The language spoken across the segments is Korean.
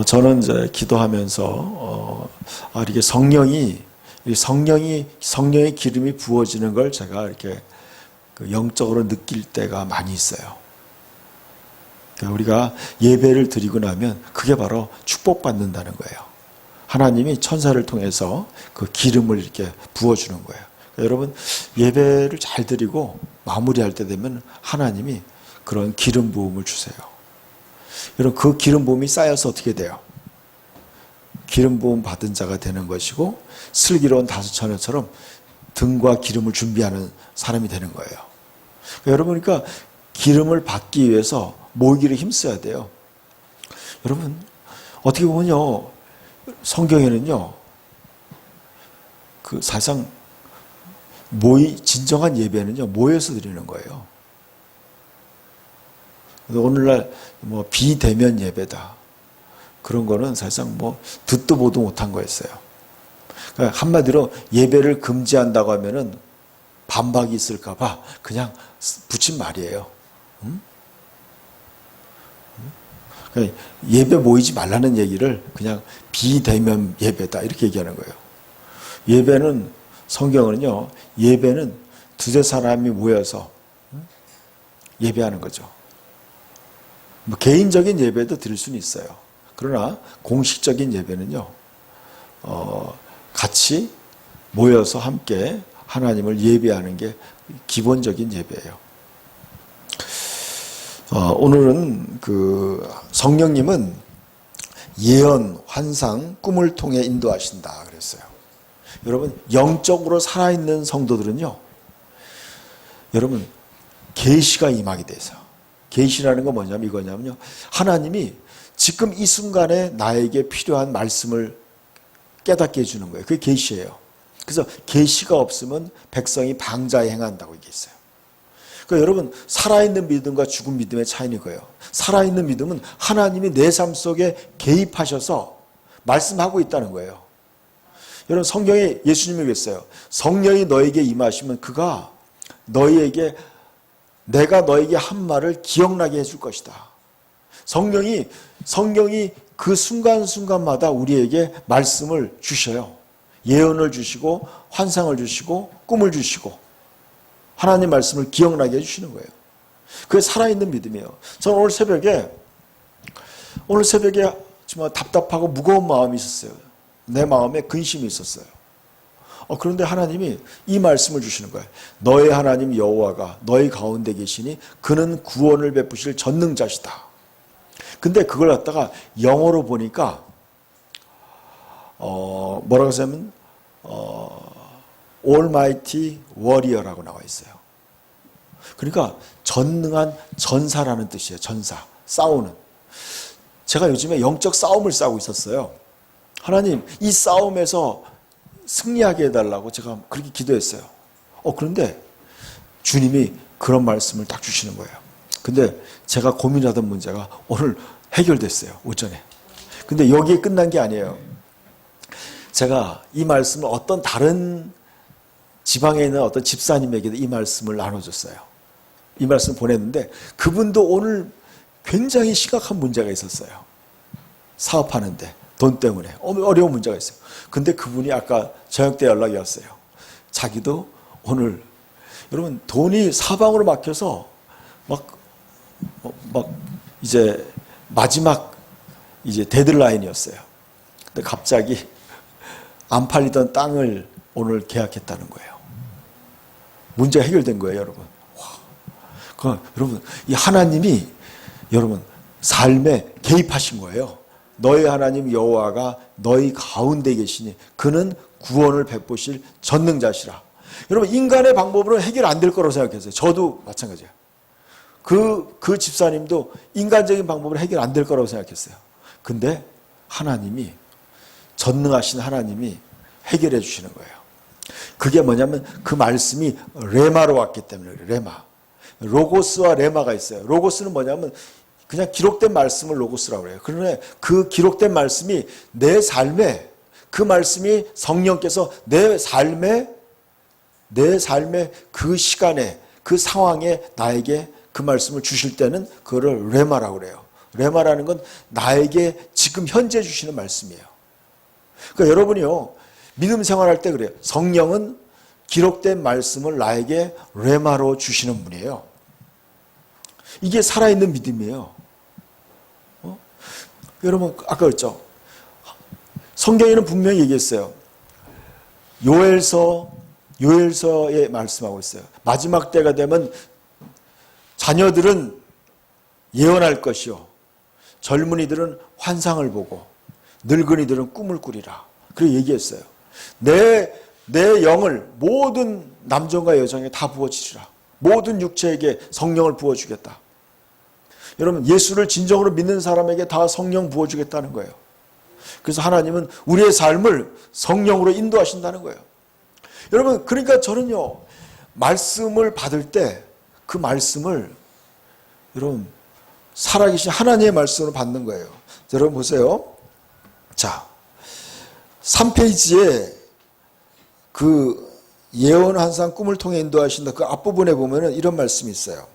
저는 이제 기도하면서 이렇게 성령의 기름이 부어지는 걸 제가 이렇게 영적으로 느낄 때가 많이 있어요. 우리가 예배를 드리고 나면 그게 바로 축복받는다는 거예요. 하나님이 천사를 통해서 그 기름을 이렇게 부어주는 거예요. 여러분, 예배를 잘 드리고 마무리할 때 되면 하나님이 그런 기름 부음을 주세요. 여러분, 그 기름 부음이 쌓여서 어떻게 돼요? 기름 부음 받은 자가 되는 것이고 슬기로운 다수처녀처럼 등과 기름을 준비하는 사람이 되는 거예요. 여러분, 그러니까 기름을 받기 위해서 모이기를 힘써야 돼요. 여러분, 어떻게 보면요, 성경에는요, 사실상 진정한 예배는요, 모여서 드리는 거예요. 오늘날 비대면 예배다, 그런 거는 사실상 듣도 보도 못한 거였어요. 그러니까 한마디로 예배를 금지한다고 하면은 반박이 있을까봐 그냥 붙인 말이에요. 그러니까 예배 모이지 말라는 얘기를 그냥 비대면 예배다 이렇게 얘기하는 거예요. 예배는, 성경은요, 예배는 두세 사람이 모여서 예배하는 거죠. 개인적인 예배도 드릴 수는 있어요. 그러나 공식적인 예배는요, 같이 모여서 함께 하나님을 예배하는 게 기본적인 예배예요. 오늘은 성령님은 예언, 환상, 꿈을 통해 인도하신다 그랬어요. 여러분, 영적으로 살아있는 성도들은요, 여러분, 계시가 임하게 돼서, 계시라는 건 뭐냐면 이거냐면요, 하나님이 지금 이 순간에 나에게 필요한 말씀을 깨닫게 해주는 거예요. 그게 계시예요. 그래서 계시가 없으면 백성이 방자에 행한다고 얘기했어요. 그러니까 여러분, 살아있는 믿음과 죽은 믿음의 차이는 거예요. 살아있는 믿음은 하나님이 내 삶 속에 개입하셔서 말씀하고 있다는 거예요. 여러분, 성경에 예수님이 그랬어요. 성령이 너에게 임하시면 그가 내가 너에게 한 말을 기억나게 해줄 것이다. 성령이 그 순간순간마다 우리에게 말씀을 주셔요. 예언을 주시고 환상을 주시고 꿈을 주시고 하나님 말씀을 기억나게 해주시는 거예요. 그게 살아있는 믿음이에요. 저는 오늘 새벽에 정말 답답하고 무거운 마음이 있었어요. 내 마음에 근심이 있었어요. 그런데 하나님이 이 말씀을 주시는 거예요. 너의 하나님 여호와가 너희 가운데 계시니 그는 구원을 베푸실 전능자시다. 근데 그걸 갖다가 영어로 보니까 뭐라고 하냐면 Almighty Warrior라고 나와 있어요. 그러니까 전능한 전사라는 뜻이에요. 전사, 싸우는. 제가 요즘에 영적 싸움을 싸우고 있었어요. 하나님, 이 싸움에서 승리하게 해달라고 제가 그렇게 기도했어요. 그런데 주님이 그런 말씀을 딱 주시는 거예요. 근데 제가 고민하던 문제가 오늘 해결됐어요, 오전에. 근데 여기에 끝난 게 아니에요. 제가 이 말씀을 어떤 다른 지방에 있는 어떤 집사님에게도 이 말씀을 나눠줬어요. 이 말씀 보냈는데 그분도 오늘 굉장히 심각한 문제가 있었어요. 사업하는데 돈 때문에 어려운 문제가 있어요. 근데 그분이 아까 저녁 때 연락이 왔어요. 자기도 오늘, 여러분, 돈이 사방으로 막혀서 이제 마지막 데드라인이었어요. 근데 갑자기 안 팔리던 땅을 오늘 계약했다는 거예요. 문제가 해결된 거예요, 여러분. 여러분, 이 하나님이 여러분 삶에 개입하신 거예요. 너희 하나님 여호와가 너희 가운데 계시니 그는 구원을 베푸실 전능자시라. 여러분, 인간의 방법으로는 해결 안 될 거라고 생각했어요. 저도 마찬가지예요. 그 집사님도 인간적인 방법으로 해결 안 될 거라고 생각했어요. 근데 하나님이, 전능하신 하나님이 해결해 주시는 거예요. 그게 뭐냐면 그 말씀이 레마로 왔기 때문에 그래요. 레마. 로고스와 레마가 있어요. 로고스는 뭐냐면 그냥 기록된 말씀을 로고스라고 해요. 그런데 그 기록된 말씀이 내 삶에, 그 말씀이 성령께서 내 삶의 그 시간에, 그 상황에 나에게 그 말씀을 주실 때는 그거를 레마라고 그래요. 레마라는 건 나에게 지금 현재 주시는 말씀이에요. 그러니까 여러분이요, 믿음 생활할 때 그래요. 성령은 기록된 말씀을 나에게 레마로 주시는 분이에요. 이게 살아있는 믿음이에요. 여러분 아까 그랬죠. 성경에는 분명히 얘기했어요. 요엘서에 말씀하고 있어요. 마지막 때가 되면 자녀들은 예언할 것이요, 젊은이들은 환상을 보고 늙은이들은 꿈을 꾸리라. 그렇게 얘기했어요. 내 영을 모든 남정과 여성에 다 부어주시라. 모든 육체에게 성령을 부어주겠다. 여러분, 예수를 진정으로 믿는 사람에게 다 성령 부어주겠다는 거예요. 그래서 하나님은 우리의 삶을 성령으로 인도하신다는 거예요. 여러분, 그러니까 저는요, 말씀을 받을 때 그 말씀을 여러분 살아계신 하나님의 말씀으로 받는 거예요. 여러분 보세요. 자, 3페이지에 그 예언 환상 꿈을 통해 인도하신다. 그 앞부분에 보면은 이런 말씀이 있어요.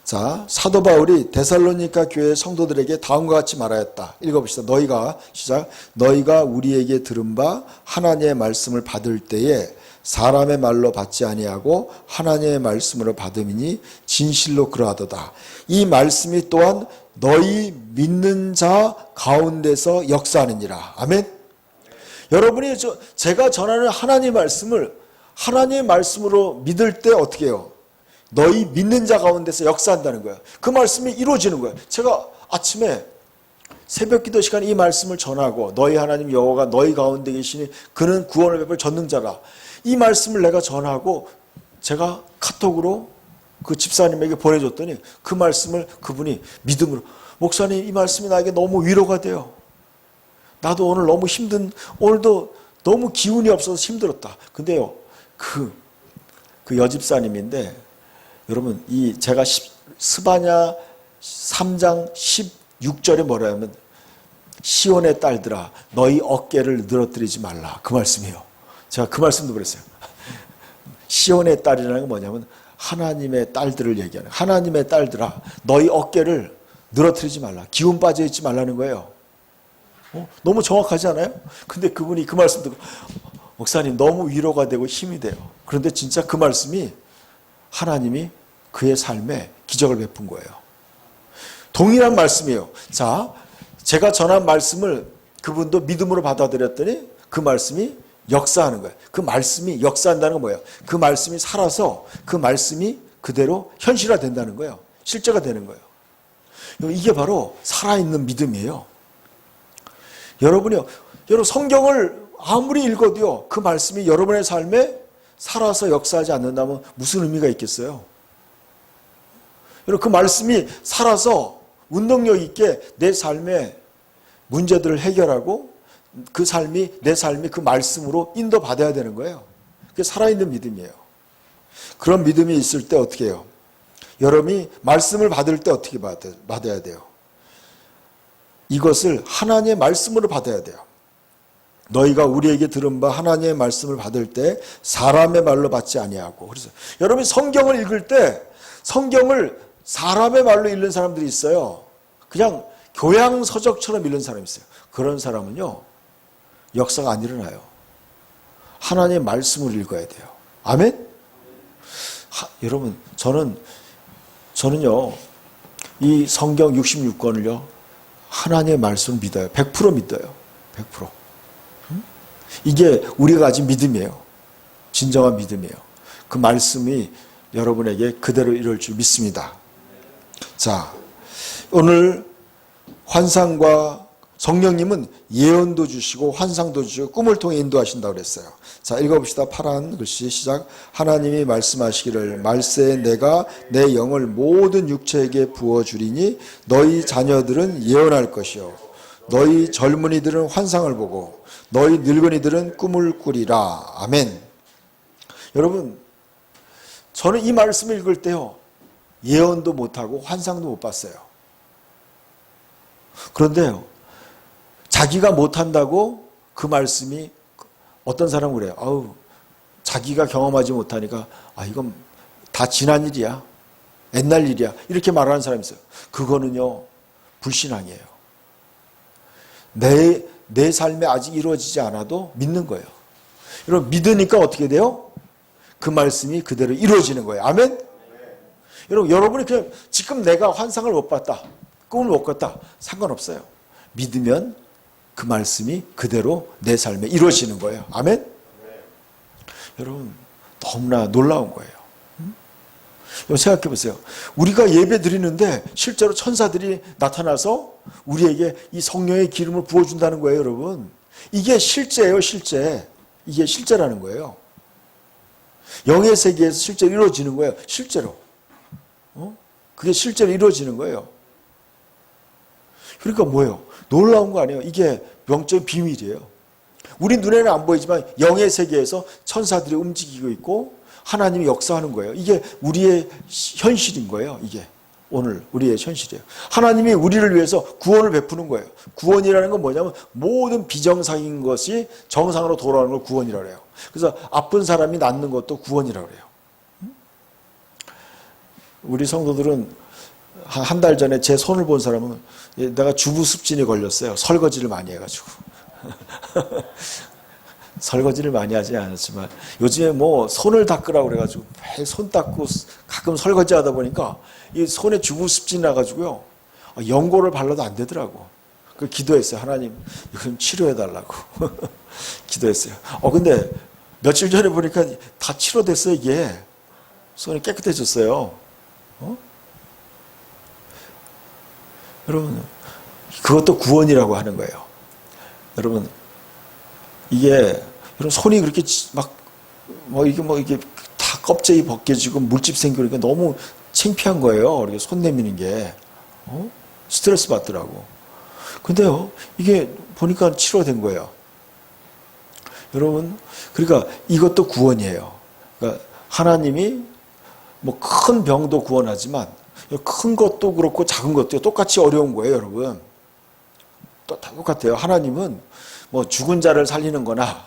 자, 사도 바울이 데살로니가 교회 성도들에게 다음과 같이 말하였다. 읽어봅시다. 너희가 우리에게 들은 바 하나님의 말씀을 받을 때에 사람의 말로 받지 아니하고 하나님의 말씀으로 받음이니 진실로 그러하도다. 이 말씀이 또한 너희 믿는 자 가운데서 역사하느니라. 아멘. 여러분이 제가 전하는 하나님의 말씀을 하나님의 말씀으로 믿을 때 어떻게 해요? 너희 믿는 자 가운데서 역사한다는 거예요. 그 말씀이 이루어지는 거예요. 제가 아침에 새벽 기도 시간에 이 말씀을 전하고 너희 하나님 여호와가 너희 가운데 계시니 그는 구원을 베풀 전능자라. 이 말씀을 내가 전하고 제가 카톡으로 그 집사님에게 보내줬더니 그 말씀을 그분이 믿음으로, 목사님 이 말씀이 나에게 너무 위로가 돼요. 나도 오늘 너무 오늘도 너무 기운이 없어서 힘들었다. 근데요, 그 여집사님인데, 여러분, 제가 스바냐 3장 16절에 뭐라 하면, 시온의 딸들아, 너희 어깨를 늘어뜨리지 말라. 그 말씀이에요. 제가 그 말씀도 그랬어요. 시온의 딸이라는 건 뭐냐면, 하나님의 딸들을 얘기하는, 하나님의 딸들아, 너희 어깨를 늘어뜨리지 말라. 기운 빠져 있지 말라는 거예요. 너무 정확하지 않아요? 근데 그분이 그 말씀 듣고, 목사님 너무 위로가 되고 힘이 돼요. 그런데 진짜 그 말씀이 하나님이 그의 삶에 기적을 베푼 거예요. 동일한 말씀이에요. 자, 제가 전한 말씀을 그분도 믿음으로 받아들였더니 그 말씀이 역사하는 거예요. 그 말씀이 역사한다는 건 뭐예요? 그 말씀이 살아서 그 말씀이 그대로 현실화된다는 거예요. 실제가 되는 거예요. 이게 바로 살아있는 믿음이에요. 여러분 성경을 아무리 읽어도요, 그 말씀이 여러분의 삶에 살아서 역사하지 않는다면 무슨 의미가 있겠어요? 여러분, 그 말씀이 살아서 운동력 있게 내 삶의 문제들을 해결하고 내 삶이 그 말씀으로 인도받아야 되는 거예요. 그게 살아있는 믿음이에요. 그런 믿음이 있을 때 어떻게 해요? 여러분이 말씀을 받을 때 어떻게 받아야 돼요? 이것을 하나님의 말씀으로 받아야 돼요. 너희가 우리에게 들은 바 하나님의 말씀을 받을 때 사람의 말로 받지 아니하고. 그래서 여러분이 성경을 읽을 때 성경을 사람의 말로 읽는 사람들이 있어요. 그냥 교양서적처럼 읽는 사람이 있어요. 그런 사람은요, 역사가 안 일어나요. 하나님의 말씀을 읽어야 돼요. 아멘? 여러분, 저는요, 이 성경 66권을요, 하나님의 말씀을 믿어요. 100% 믿어요. 100%. 이게 우리가 가진 믿음이에요. 진정한 믿음이에요. 그 말씀이 여러분에게 그대로 이룰 줄 믿습니다. 자, 오늘 환상과 성령님은 예언도 주시고 환상도 주시고 꿈을 통해 인도하신다고 그랬어요. 자, 읽어봅시다. 파란 글씨 시작. 하나님이 말씀하시기를 말세에 내가 내 영을 모든 육체에게 부어주리니 너희 자녀들은 예언할 것이요 너희 젊은이들은 환상을 보고 너희 늙은이들은 꿈을 꾸리라. 아멘. 여러분, 저는 이 말씀을 읽을 때요, 예언도 못하고 환상도 못 봤어요. 그런데요, 자기가 못한다고 그 말씀이, 어떤 사람은 그래요. 아우, 자기가 경험하지 못하니까 이건 다 지난 일이야, 옛날 일이야, 이렇게 말하는 사람이 있어요. 그거는요, 불신앙이에요. 내 삶에 아직 이루어지지 않아도 믿는 거예요. 여러분, 믿으니까 어떻게 돼요? 그 말씀이 그대로 이루어지는 거예요. 아멘? 여러분이 그냥 지금 내가 환상을 못 봤다, 꿈을 못 꿨다, 상관없어요. 믿으면 그 말씀이 그대로 내 삶에 이루어지는 거예요. 아멘? 여러분, 너무나 놀라운 거예요. 생각해 보세요. 우리가 예배 드리는데 실제로 천사들이 나타나서 우리에게 이 성령의 기름을 부어준다는 거예요, 여러분. 이게 실제예요, 실제. 이게 실제라는 거예요. 영의 세계에서 실제로 이루어지는 거예요, 실제로. 그게 실제로 이루어지는 거예요. 그러니까 뭐예요? 놀라운 거 아니에요? 이게 영적인 비밀이에요. 우리 눈에는 안 보이지만 영의 세계에서 천사들이 움직이고 있고 하나님이 역사하는 거예요. 이게 우리의 현실인 거예요. 이게 오늘 우리의 현실이에요. 하나님이 우리를 위해서 구원을 베푸는 거예요. 구원이라는 건 뭐냐면 모든 비정상인 것이 정상으로 돌아오는 걸 구원이라고 해요. 그래서 아픈 사람이 낫는 것도 구원이라고 해요. 우리 성도들은 한 달 전에 제 손을 본 사람은 내가 주부습진에 걸렸어요. 설거지를 많이 해가지고. 설거지를 많이 하지 않았지만 요즘에 뭐 손을 닦으라고 그래가지고 매일 손 닦고 가끔 설거지 하다 보니까 이 손에 주부습진이 나가지고요. 연고를 발라도 안 되더라고. 그 기도했어요. 하나님, 이건 치료해달라고. 기도했어요. 근데 며칠 전에 보니까 다 치료됐어요, 이게. 손이 깨끗해졌어요. 여러분, 그것도 구원이라고 하는 거예요. 여러분, 이게, 여러분, 손이 그렇게 이게 다 껍질이 벗겨지고 물집 생기니까 너무 창피한 거예요. 이렇게 손 내미는 게. 스트레스 받더라고. 근데요, 이게 보니까 치료된 거예요. 여러분, 그러니까 이것도 구원이에요. 그러니까 하나님이 뭐 큰 병도 구원하지만 큰 것도 그렇고 작은 것도 똑같이 어려운 거예요, 여러분. 또 다 똑같아요. 하나님은 뭐 죽은 자를 살리는 거나,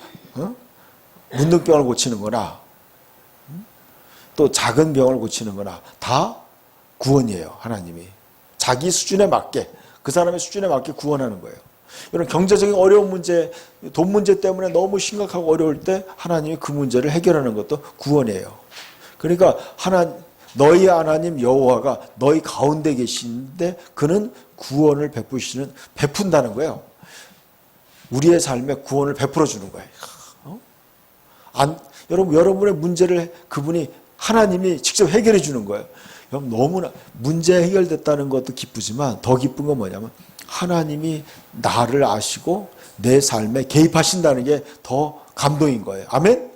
문둥병을 고치는 거나, 또 작은 병을 고치는 거나, 다 구원이에요, 하나님이. 자기 수준에 맞게, 그 사람의 수준에 맞게 구원하는 거예요. 여러분, 경제적인 어려운 문제, 돈 문제 때문에 너무 심각하고 어려울 때 하나님이 그 문제를 해결하는 것도 구원이에요. 그러니까 너희 하나님 여호와가 너희 가운데 계시는데 그는 구원을 베푼다는 거예요. 우리의 삶에 구원을 베풀어 주는 거예요. 여러분의 문제를 그분이 하나님이 직접 해결해 주는 거예요. 여러분, 너무나 문제 해결됐다는 것도 기쁘지만 더 기쁜 건 뭐냐면 하나님이 나를 아시고 내 삶에 개입하신다는 게 더 감동인 거예요. 아멘?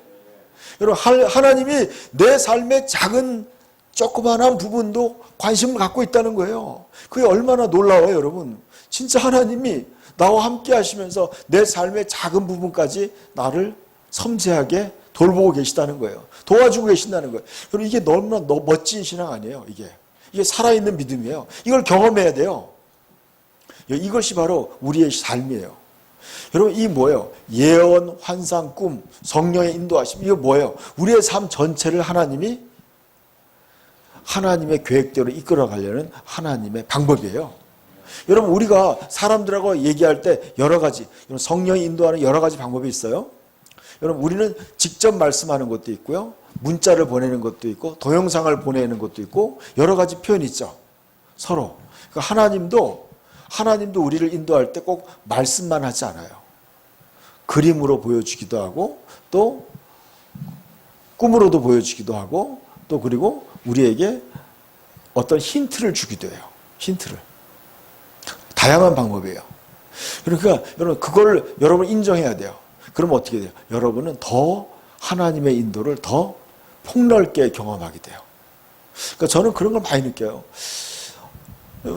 여러분, 하나님이 내 삶의 작은 조그만한 부분도 관심을 갖고 있다는 거예요. 그게 얼마나 놀라워요, 여러분. 진짜 하나님이 나와 함께 하시면서 내 삶의 작은 부분까지 나를 섬세하게 돌보고 계시다는 거예요. 도와주고 계신다는 거예요. 그리고 이게 너무나 멋진 신앙 아니에요, 이게 살아있는 믿음이에요. 이걸 경험해야 돼요. 이것이 바로 우리의 삶이에요. 여러분, 이 뭐예요? 예언, 환상, 꿈, 성령의 인도하심, 이거 뭐예요? 우리의 삶 전체를 하나님의 계획대로 이끌어가려는 하나님의 방법이에요. 여러분, 우리가 사람들하고 얘기할 때 여러 가지, 성령이 인도하는 여러 가지 방법이 있어요. 여러분, 우리는 직접 말씀하는 것도 있고요, 문자를 보내는 것도 있고, 동영상을 보내는 것도 있고, 여러 가지 표현이 있죠. 서로. 그러니까 하나님도 우리를 인도할 때 꼭 말씀만 하지 않아요. 그림으로 보여주기도 하고, 또 꿈으로도 보여주기도 하고, 또 그리고 우리에게 어떤 힌트를 주기도 해요. 힌트를. 다양한 방법이에요. 그러니까 여러분, 그걸 여러분 인정해야 돼요. 그러면 어떻게 돼요? 여러분은 더 하나님의 인도를 더 폭넓게 경험하게 돼요. 그러니까 저는 그런 걸 많이 느껴요.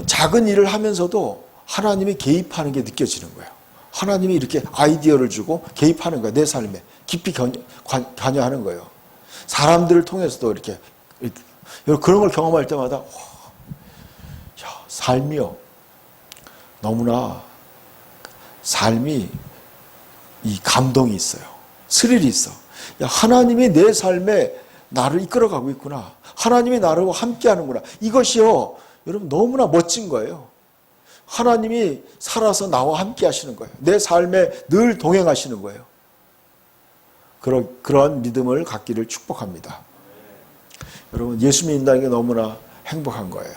작은 일을 하면서도 하나님이 개입하는 게 느껴지는 거예요. 하나님이 이렇게 아이디어를 주고 개입하는 거예요. 내 삶에 깊이 관여하는 거예요. 사람들을 통해서도 이렇게 그런 걸 경험할 때마다 삶이요, 너무나 삶이 이 감동이 있어요. 스릴이 있어. 하나님이 내 삶에 나를 이끌어가고 있구나. 하나님이 나를 함께 하는구나. 이것이요, 여러분, 너무나 멋진 거예요. 하나님이 살아서 나와 함께 하시는 거예요. 내 삶에 늘 동행하시는 거예요. 그런 믿음을 갖기를 축복합니다. 여러분, 예수 믿는다는 게 너무나 행복한 거예요.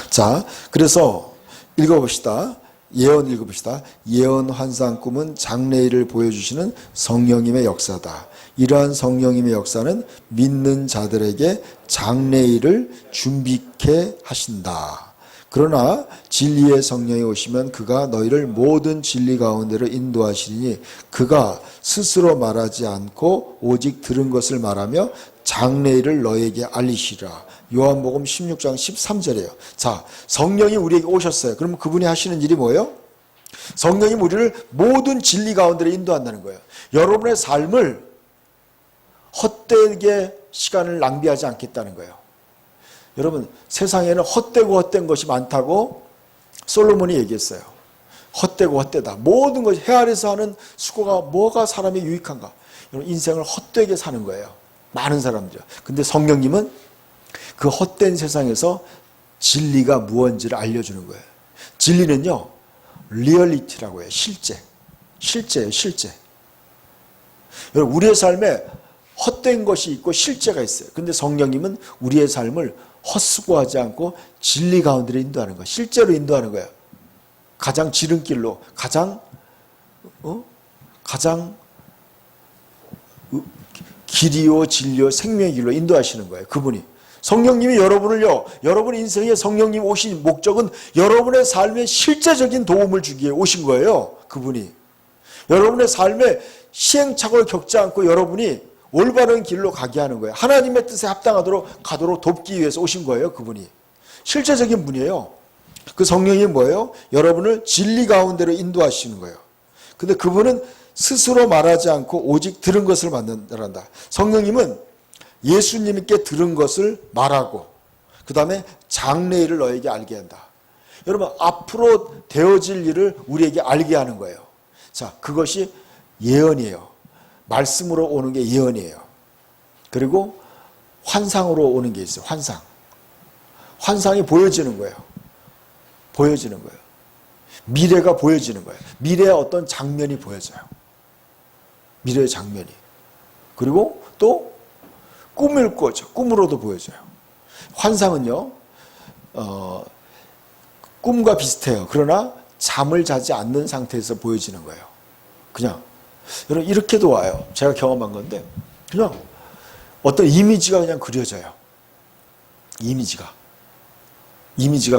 자, 그래서 읽어봅시다. 예언 읽어봅시다. 예언, 환상, 꿈은 장래일을 보여주시는 성령님의 역사다. 이러한 성령님의 역사는 믿는 자들에게 장래일을 준비케 하신다. 그러나 진리의 성령이 오시면 그가 너희를 모든 진리 가운데로 인도하시리니 그가 스스로 말하지 않고 오직 들은 것을 말하며 장래일을 너희에게 알리시리라. 요한복음 16장 13절이에요. 자, 성령이 우리에게 오셨어요. 그러면 그분이 하시는 일이 뭐예요? 성령이 우리를 모든 진리 가운데로 인도한다는 거예요. 여러분의 삶을 헛되게 시간을 낭비하지 않겠다는 거예요. 여러분, 세상에는 헛되고 헛된 것이 많다고 솔로몬이 얘기했어요. 헛되고 헛되다. 모든 것이 해 아래서 하는 수고가 뭐가 사람에게 유익한가? 여러분, 인생을 헛되게 사는 거예요. 많은 사람들. 근데 성령님은 그 헛된 세상에서 진리가 무엇인지를 알려주는 거예요. 진리는요, 리얼리티라고 해요. 실제예요, 실제. 여러분, 우리의 삶에 헛된 것이 있고 실제가 있어요. 근데 성령님은 우리의 삶을 헛수고하지 않고 진리 가운데로 인도하는 거예요. 실제로 인도하는 거예요. 가장 지름길로, 가장 길이요 진리요 생명의 길로 인도하시는 거예요. 그분이. 성령님이 여러분을요, 여러분 인생에 성령님 오신 목적은 여러분의 삶에 실제적인 도움을 주기 위해 오신 거예요. 그분이. 여러분의 삶에 시행착오를 겪지 않고 여러분이 올바른 길로 가게 하는 거예요. 하나님의 뜻에 합당하도록 가도록 돕기 위해서 오신 거예요. 그분이. 실제적인 분이에요. 그 성령이 뭐예요? 여러분을 진리 가운데로 인도하시는 거예요. 근데 그분은 스스로 말하지 않고 오직 들은 것을 만든다. 성령님은 예수님께 들은 것을 말하고 그 다음에 장래일을 너에게 알게 한다. 여러분, 앞으로 되어질 일을 우리에게 알게 하는 거예요. 자, 그것이 예언이에요. 말씀으로 오는 게 예언이에요. 그리고 환상으로 오는 게 있어요. 환상이 보여지는 거예요. 보여지는 거예요. 미래가 보여지는 거예요. 미래의 어떤 장면이 보여져요. 미래의 장면이. 그리고 또 꿈을 꾸죠. 꿈으로도 보여져요. 환상은요, 꿈과 비슷해요. 그러나 잠을 자지 않는 상태에서 보여지는 거예요. 그냥. 여러분, 이렇게도 와요. 제가 경험한 건데, 그냥 어떤 이미지가 그냥 그려져요. 이미지가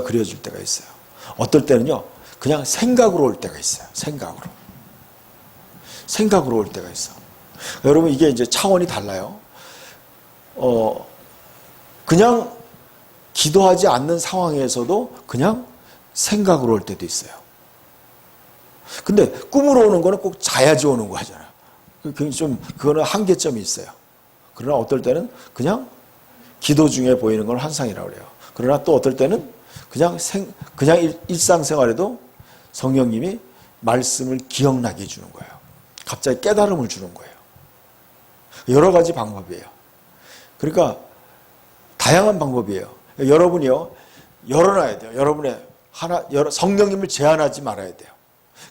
그려질 때가 있어요. 어떨 때는요, 그냥 생각으로 올 때가 있어요. 생각으로 올 때가 있어. 여러분, 이게 이제 차원이 달라요. 그냥 기도하지 않는 상황에서도 그냥 생각으로 올 때도 있어요. 근데 꿈으로 오는 거는 꼭 자야지 오는 거 하잖아요. 그거는 한계점이 있어요. 그러나 어떨 때는 그냥 기도 중에 보이는 걸 환상이라고 그래요. 그러나 또 어떨 때는 그냥 일상생활에도 성령님이 말씀을 기억나게 해주는 거예요. 갑자기 깨달음을 주는 거예요. 여러 가지 방법이에요. 그러니까 다양한 방법이에요. 여러분이요, 열어놔야 돼요. 성령님을 제한하지 말아야 돼요.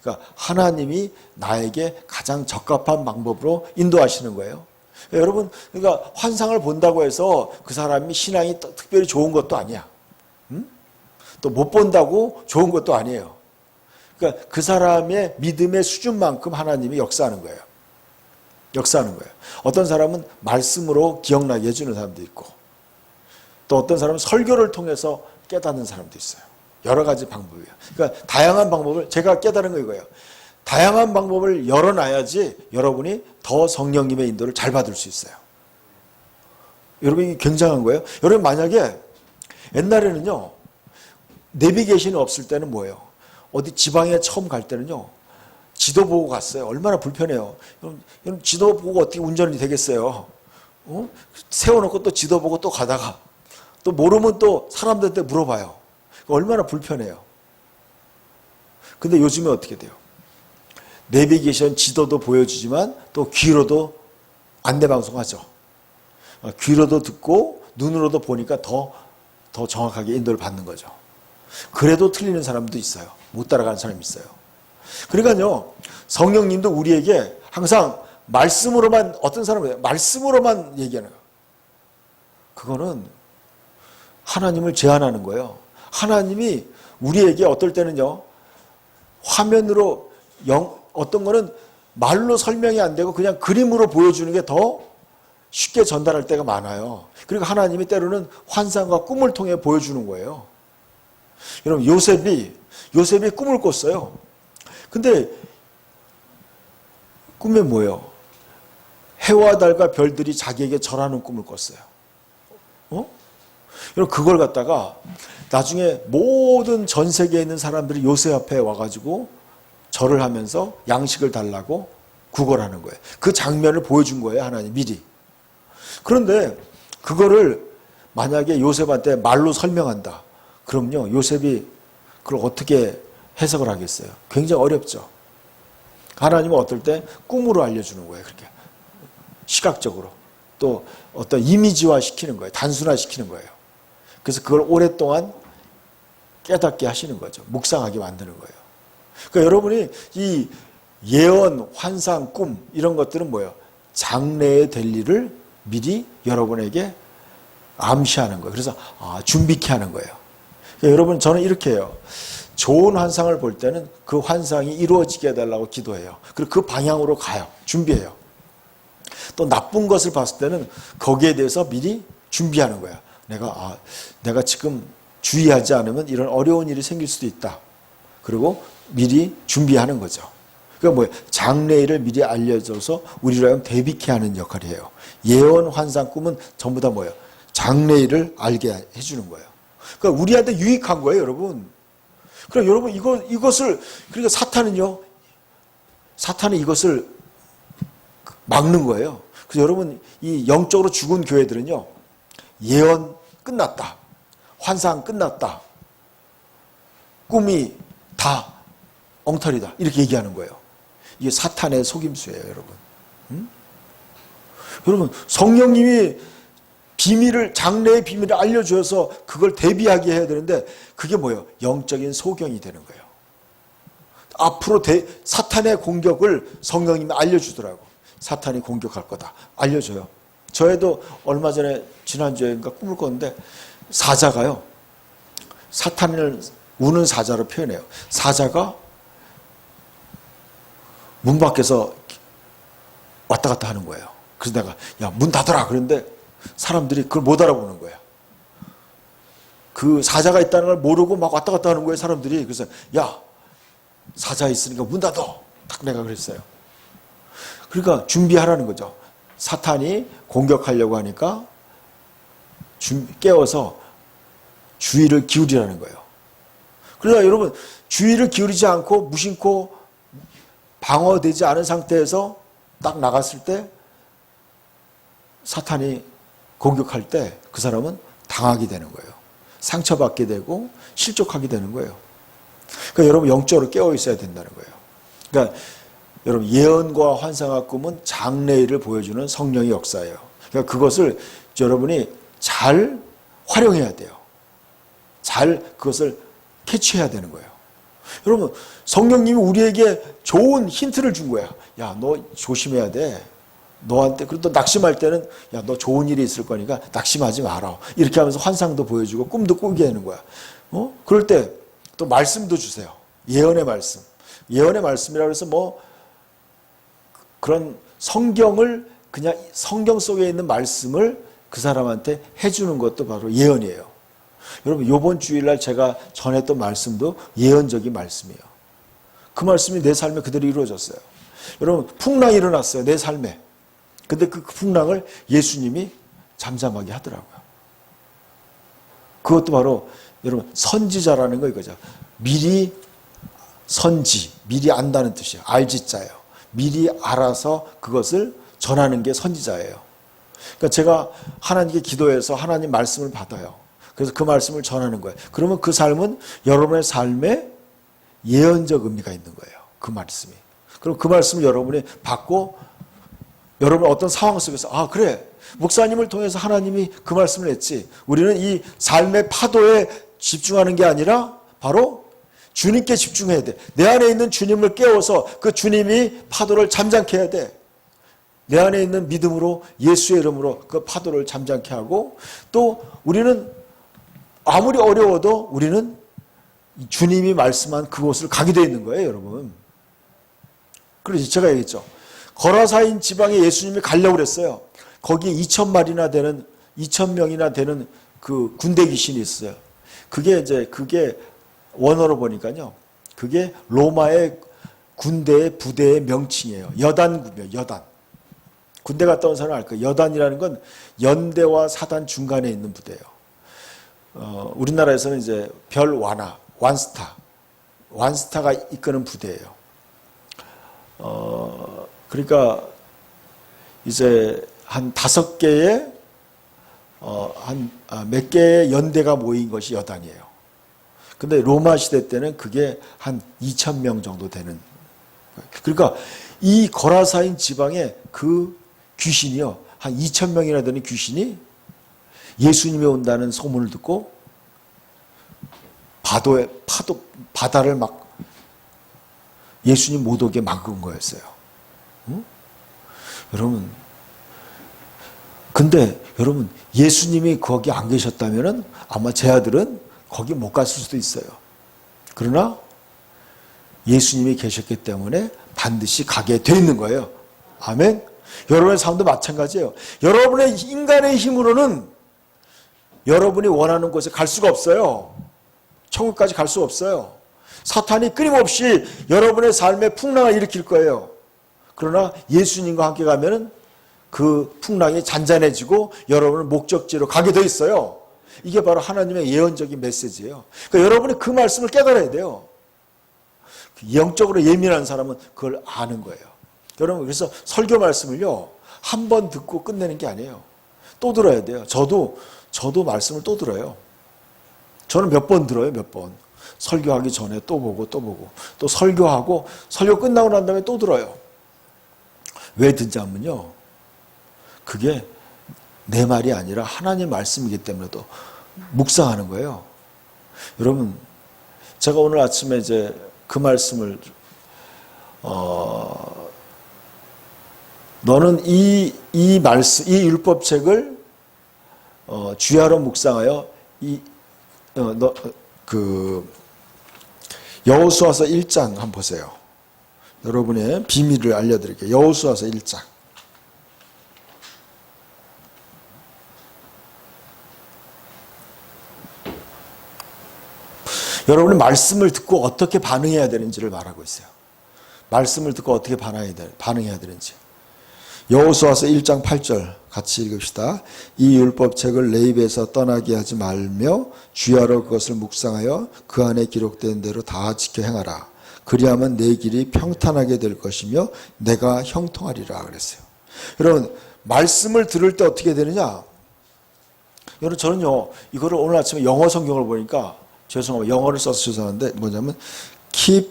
그러니까 하나님이 나에게 가장 적합한 방법으로 인도하시는 거예요. 여러분, 그러니까 환상을 본다고 해서 그 사람이 신앙이 특별히 좋은 것도 아니야. 또 못 본다고 좋은 것도 아니에요. 그러니까 그 사람의 믿음의 수준만큼 하나님이 역사하는 거예요. 어떤 사람은 말씀으로 기억나게 해주는 사람도 있고, 또 어떤 사람은 설교를 통해서 깨닫는 사람도 있어요. 여러 가지 방법이에요. 그러니까 다양한 방법을, 제가 깨달은 거 이거예요. 다양한 방법을 열어놔야지 여러분이 더 성령님의 인도를 잘 받을 수 있어요. 여러분, 이게 굉장한 거예요. 여러분, 만약에 옛날에는요, 내비게이션이 없을 때는 뭐예요? 어디 지방에 처음 갈 때는요, 지도 보고 갔어요. 얼마나 불편해요. 여러분, 지도 보고 어떻게 운전이 되겠어요? 세워놓고 또 지도 보고 또 가다가 또 모르면 또 사람들한테 물어봐요. 얼마나 불편해요. 근데 요즘에 어떻게 돼요? 내비게이션 지도도 보여주지만 또 귀로도 안내방송하죠. 귀로도 듣고 눈으로도 보니까 더 정확하게 인도를 받는 거죠. 그래도 틀리는 사람도 있어요. 못 따라가는 사람이 있어요. 그러니까요, 성령님도 우리에게 항상 말씀으로만, 어떤 사람은 말씀으로만 얘기하는 거예요. 그거는 하나님을 제한하는 거예요. 하나님이 우리에게 어떨 때는요, 화면으로 어떤 거는 말로 설명이 안 되고 그냥 그림으로 보여주는 게 더 쉽게 전달할 때가 많아요. 그러니까 하나님이 때로는 환상과 꿈을 통해 보여주는 거예요. 여러분, 요셉이 꿈을 꿨어요. 근데 꿈에 뭐예요? 해와 달과 별들이 자기에게 절하는 꿈을 꿨어요. 여러분, 그걸 갖다가 나중에 모든 전 세계에 있는 사람들이 요셉 앞에 와가지고 절을 하면서 양식을 달라고 구걸하는 거예요. 그 장면을 보여준 거예요, 하나님 미리. 그런데 그거를 만약에 요셉한테 말로 설명한다. 그럼요, 요셉이 그걸 어떻게 해석을 하겠어요? 굉장히 어렵죠. 하나님은 어떨 때 꿈으로 알려주는 거예요. 그렇게 시각적으로. 또 어떤 이미지화 시키는 거예요. 단순화 시키는 거예요. 그래서 그걸 오랫동안 깨닫게 하시는 거죠. 묵상하게 만드는 거예요. 그러니까 여러분이 이 예언, 환상, 꿈 이런 것들은 뭐예요? 장래에 될 일을 미리 여러분에게 암시하는 거예요. 그래서 준비케 하는 거예요. 그러니까 여러분, 저는 이렇게 해요. 좋은 환상을 볼 때는 그 환상이 이루어지게 해달라고 기도해요. 그리고 그 방향으로 가요. 준비해요. 또 나쁜 것을 봤을 때는 거기에 대해서 미리 준비하는 거야. 내가 지금 주의하지 않으면 이런 어려운 일이 생길 수도 있다. 그리고 미리 준비하는 거죠. 그러니까 뭐예요? 장래일을 미리 알려줘서 우리로 하여금 대비케 하는 역할이에요. 예언, 환상, 꿈은 전부 다 뭐예요? 장래일을 알게 해주는 거예요. 그러니까 우리한테 유익한 거예요, 여러분. 그럼 여러분, 이것을, 그러니까 사탄은 이것을 막는 거예요. 그래서 여러분, 이 영적으로 죽은 교회들은요, 예언 끝났다. 환상 끝났다. 꿈이 다 엉터리다. 이렇게 얘기하는 거예요. 이게 사탄의 속임수예요, 여러분. 여러분, 성령님이 장래의 비밀을 알려줘서 그걸 대비하게 해야 되는데, 그게 뭐예요? 영적인 소경이 되는 거예요. 앞으로 사탄의 공격을 성령님이 알려주더라고. 사탄이 공격할 거다. 알려줘요. 저에도 얼마 전에 지난주에인가 꿈을 꿨는데, 사자가요, 사탄을 우는 사자로 표현해요. 사자가 문 밖에서 왔다 갔다 하는 거예요. 그래서 내가, 야, 문 닫아라. 그런데 사람들이 그걸 못 알아보는 거예요. 그 사자가 있다는 걸 모르고 막 왔다 갔다 하는 거예요, 사람들이. 그래서, 야, 사자 있으니까 문 닫어. 딱 내가 그랬어요. 그러니까 준비하라는 거죠. 사탄이 공격하려고 하니까 깨워서 주의를 기울이라는 거예요. 그러니까 여러분, 주의를 기울이지 않고 무심코 방어되지 않은 상태에서 딱 나갔을 때 사탄이 공격할 때 그 사람은 당하게 되는 거예요. 상처받게 되고 실족하게 되는 거예요. 그러니까 여러분, 영적으로 깨어 있어야 된다는 거예요. 그러니까 여러분, 예언과 환상과 꿈은 장래일을 보여주는 성령의 역사예요. 그러니까 그것을 여러분이 잘 활용해야 돼요. 잘 그것을 캐치해야 되는 거예요. 여러분, 성령님이 우리에게 좋은 힌트를 준 거야. 야, 너 조심해야 돼. 너한테, 그리고 또 낙심할 때는, 야, 너 좋은 일이 있을 거니까 낙심하지 마라. 이렇게 하면서 환상도 보여주고 꿈도 꾸게 하는 거야. 그럴 때 또 말씀도 주세요. 예언의 말씀. 예언의 말씀이라고 해서 뭐 그런 성경을, 그냥 성경 속에 있는 말씀을 그 사람한테 해주는 것도 바로 예언이에요. 여러분, 이번 주일날 제가 전했던 말씀도 예언적인 말씀이에요. 그 말씀이 내 삶에 그대로 이루어졌어요. 여러분, 풍랑이 일어났어요, 내 삶에. 근데 그 풍랑을 예수님이 잠잠하게 하더라고요. 그것도 바로 여러분, 선지자라는 거 이거죠. 미리 미리 안다는 뜻이에요. 알지자예요. 미리 알아서 그것을 전하는 게 선지자예요. 그러니까 제가 하나님께 기도해서 하나님 말씀을 받아요. 그래서 그 말씀을 전하는 거예요. 그러면 그 삶은 여러분의 삶에 예언적 의미가 있는 거예요. 그 말씀이. 그럼 그 말씀을 여러분이 받고 여러분 어떤 상황 속에서 그래, 목사님을 통해서 하나님이 그 말씀을 했지. 우리는 이 삶의 파도에 집중하는 게 아니라 바로 주님께 집중해야 돼. 내 안에 있는 주님을 깨워서 그 주님이 파도를 잠잠케 해야 돼. 내 안에 있는 믿음으로 예수의 이름으로 그 파도를 잠잠케 하고, 또 우리는 아무리 어려워도 우리는 주님이 말씀한 그곳을 가게 되어 있는 거예요, 여러분. 그래서 제가 얘기했죠. 거라사인 지방에 예수님이 가려고 그랬어요. 거기에 2,000마리나 되는, 2,000명이나 되는 그 군대 귀신이 있어요. 그게 원어로 보니까요. 그게 로마의 군대의 부대의 명칭이에요. 여단군이에요, 여단. 군대 갔다 온 사람은 알 거예요. 여단이라는 건 연대와 사단 중간에 있는 부대예요. 우리나라에서는 이제 별완화, 완스타가 이끄는 부대예요. 그러니까 이제 한 5개의 몇 개의 연대가 모인 것이 여단이에요. 근데 로마 시대 때는 그게 한 2,000명 정도 되는 거예요. 그러니까 이 거라사인 지방에 그 귀신이요, 한 2,000명이나 되는 귀신이 예수님이 온다는 소문을 듣고 바다를 막 예수님 못 오게 막은 거였어요. 응? 여러분, 근데 여러분, 예수님이 거기 안 계셨다면은 아마 제 아들은 거기 못 갔을 수도 있어요. 그러나 예수님이 계셨기 때문에 반드시 가게 돼 있는 거예요. 아멘. 여러분의 삶도 마찬가지예요. 여러분의 인간의 힘으로는 여러분이 원하는 곳에 갈 수가 없어요. 천국까지 갈 수 없어요. 사탄이 끊임없이 여러분의 삶에 풍랑을 일으킬 거예요. 그러나 예수님과 함께 가면은 그 풍랑이 잔잔해지고 여러분을 목적지로 가게 돼 있어요. 이게 바로 하나님의 예언적인 메시지예요. 그러니까 여러분이 그 말씀을 깨달아야 돼요. 영적으로 예민한 사람은 그걸 아는 거예요. 여러분, 그래서 설교 말씀을요, 한 번 듣고 끝내는 게 아니에요. 또 들어야 돼요. 저도 말씀을 또 들어요. 저는 몇 번 들어요, 몇 번. 설교하기 전에 또 보고, 또 설교하고, 설교 끝나고 난 다음에 또 들어요. 왜 듣냐면요, 그게 내 말이 아니라 하나님 말씀이기 때문에 또 묵상하는 거예요. 여러분, 제가 오늘 아침에 이제 그 말씀을, 너는 이 율법책을 주야로 묵상하여 여호수아서 1장 한번 보세요. 여러분의 비밀을 알려드릴게요. 여호수아서 1장. 여러분이 말씀을 듣고 어떻게 반응해야 되는지를 말하고 있어요. 말씀을 듣고 어떻게 반응해야 되는지. 여호수아서 1장 8절 같이 읽읍시다. 이 율법책을 내 입에서 떠나게 하지 말며 주야로 그것을 묵상하여 그 안에 기록된 대로 다 지켜 행하라. 그리하면 내 길이 평탄하게 될 것이며 내가 형통하리라 그랬어요. 여러분, 말씀을 들을 때 어떻게 되느냐? 여러분, 저는요, 이거를 오늘 아침에 영어 성경을 보니까 죄송합니다. 영어를 써서 죄송한데 뭐냐면 keep